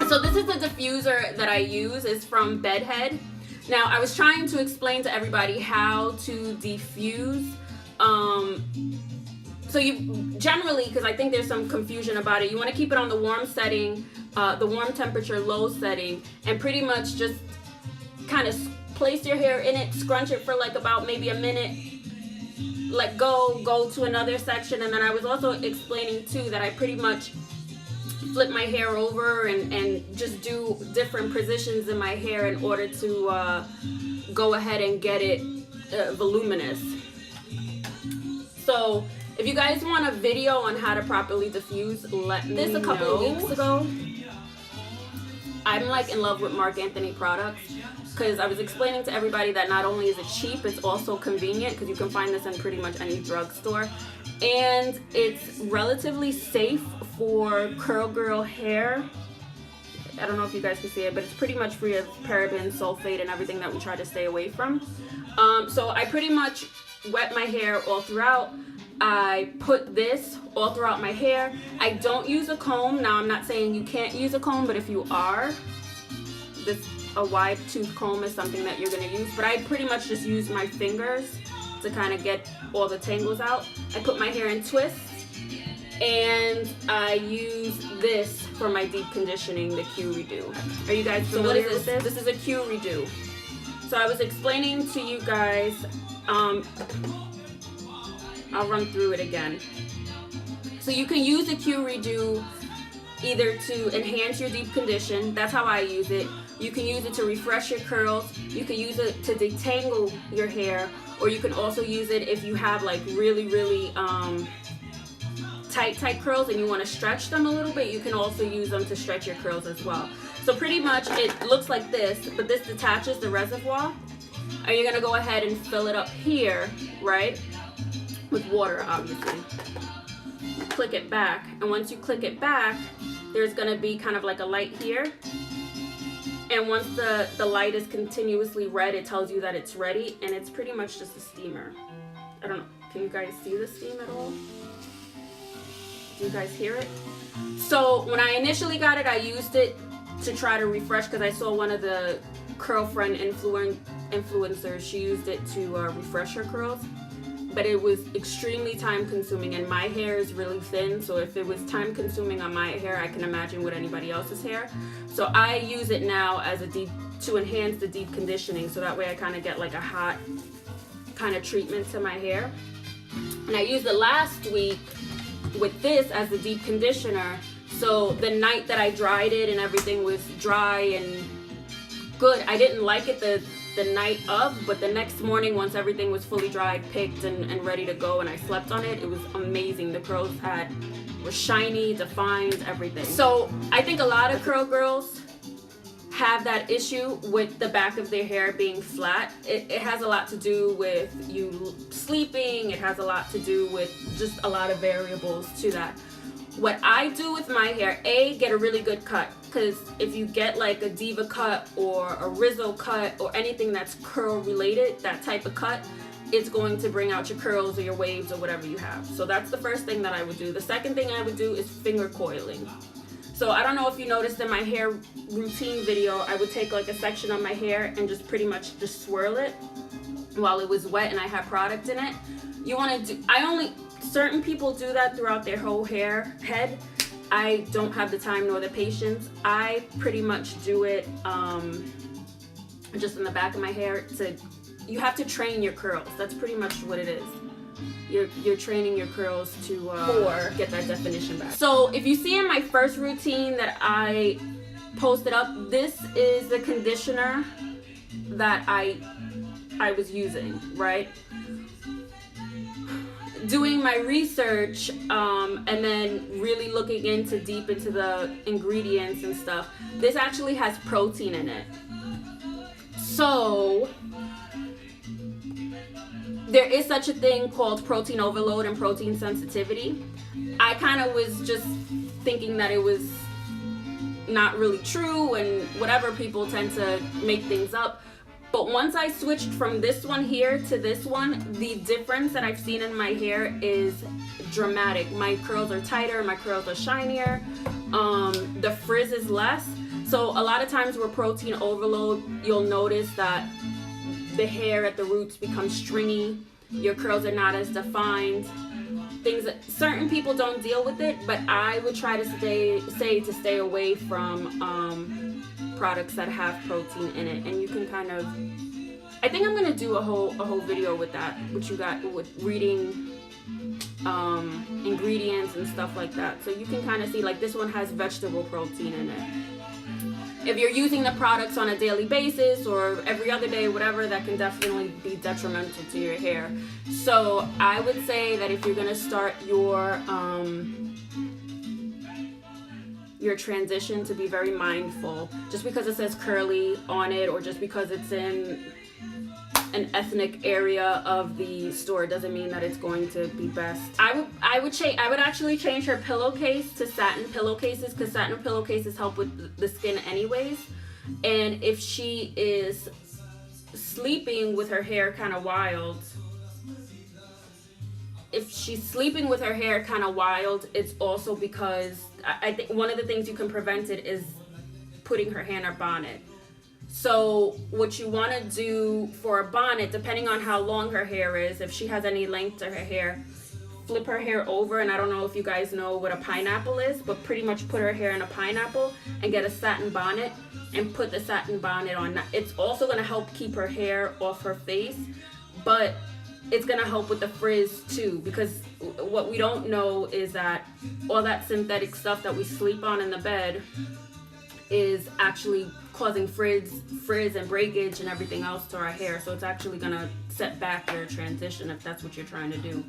So this is the diffuser that I use. It's from Bedhead. Now I was trying to explain to everybody how to diffuse. So you generally, because I think there's some confusion about it, you want to keep it on the warm setting, the warm temperature, low setting, and pretty much just kind of place your hair in it, scrunch it for like about maybe a minute, let go to another section. And then I was also explaining too that I pretty much flip my hair over and just do different positions in my hair in order to go ahead and get it voluminous. So if you guys want a video on how to properly diffuse, let me know. This a couple of weeks ago. I'm like in love with Marc Anthony products because I was explaining to everybody that not only is it cheap, it's also convenient because you can find this in pretty much any drugstore. And it's relatively safe for curl girl hair. I don't know if you guys can see it, but it's pretty much free of parabens, sulfate, and everything that we try to stay away from. So I pretty much wet my hair all throughout. I put this all throughout my hair. I don't use a comb. Now I'm not saying you can't use a comb, but if you are, a wide tooth comb is something that you're gonna use. But I pretty much just use my fingers to kind of get all the tangles out. I put my hair in twists, and I use this for my deep conditioning, the Q-redrew. Are you guys familiar with this? This is a Q-redrew. So I was explaining to you guys, I'll run through it again. So you can use a Q-redrew either to enhance your deep condition. That's how I use it. You can use it to refresh your curls. You can use it to detangle your hair, or you can also use it if you have like really tight curls and you want to stretch them a little bit. You can also use them to stretch your curls as well. So pretty much it looks like this, but this detaches the reservoir. And you're gonna go ahead and fill it up here, right? With water, obviously. Click it back, and once you click it back, there's gonna be kind of like a light here. And once the light is continuously red, it tells you that it's ready, and it's pretty much just a steamer. I don't know, can you guys see the steam at all? Do you guys hear it? So when I initially got it, I used it to try to refresh because I saw one of the curl friend influencers, she used it to refresh her curls. But it was extremely time consuming, and my hair is really thin, so if it was time consuming on my hair, I can imagine with anybody else's hair. So I use it now as to enhance the deep conditioning, so that way I kind of get like a hot kind of treatment to my hair. And I used it last week with this as the deep conditioner, so the night that I dried it and everything was dry and good. I didn't like it the night of, but the next morning, once everything was fully dried, picked, and ready to go, and I slept on it, it was amazing. The curls were shiny, defined, everything. So I think a lot of curl girls have that issue with the back of their hair being flat. It has a lot to do with you sleeping. It has a lot to do with just a lot of variables to that. What I do with my hair, get a really good cut, because if you get like a diva cut or a Rizzo cut or anything that's curl related, that type of cut, it's going to bring out your curls or your waves or whatever you have. So that's the first thing that I would do. The second thing I would do is finger coiling. So I don't know if you noticed in my hair routine video, I would take like a section of my hair and just pretty much just swirl it while it was wet and I had product in it. You want to do, certain people do that throughout their whole head. I don't have the time nor the patience. I pretty much do it just in the back of my hair. You have to train your curls. That's pretty much what it is. You're training your curls to get that definition back. So if you see in my first routine that I posted up, this is the conditioner that I was using, right? Doing my research and then really looking deep into the ingredients and stuff, this actually has protein in it. So there is such a thing called protein overload and protein sensitivity. I kind of was just thinking that it was not really true and whatever, people tend to make things up. But once I switched from this one here to this one, the difference that I've seen in my hair is dramatic. My curls are tighter, my curls are shinier, the frizz is less. So a lot of times with protein overload, you'll notice that the hair at the roots becomes stringy, your curls are not as defined. Things that certain people don't deal with it, but I would try to stay away from products that have protein in it. And you can kind of, I think I'm gonna do a whole video with that, which you got with reading ingredients and stuff like that, so you can kind of see, like, this one has vegetable protein in it. If you're using the products on a daily basis or every other day, whatever, that can definitely be detrimental to your hair. So I would say that if you're gonna start your transition, to be very mindful. Just because it says curly on it, or just because it's in an ethnic area of the store, doesn't mean that it's going to be best. I would actually change her pillowcase to satin pillowcases, because satin pillowcases help with the skin anyways. And if she is sleeping with her hair kind of wild, it's also because I think one of the things you can prevent it is putting her hair in a bonnet. So what you want to do for a bonnet, depending on how long her hair is, if she has any length to her hair, flip her hair over, and I don't know if you guys know what a pineapple is, but pretty much put her hair in a pineapple and get a satin bonnet and put the satin bonnet on. It's also going to help keep her hair off her face, but it's going to help with the frizz too, because what we don't know is that all that synthetic stuff that we sleep on in the bed is actually causing frizz and breakage and everything else to our hair. So it's actually going to set back your transition if that's what you're trying to do.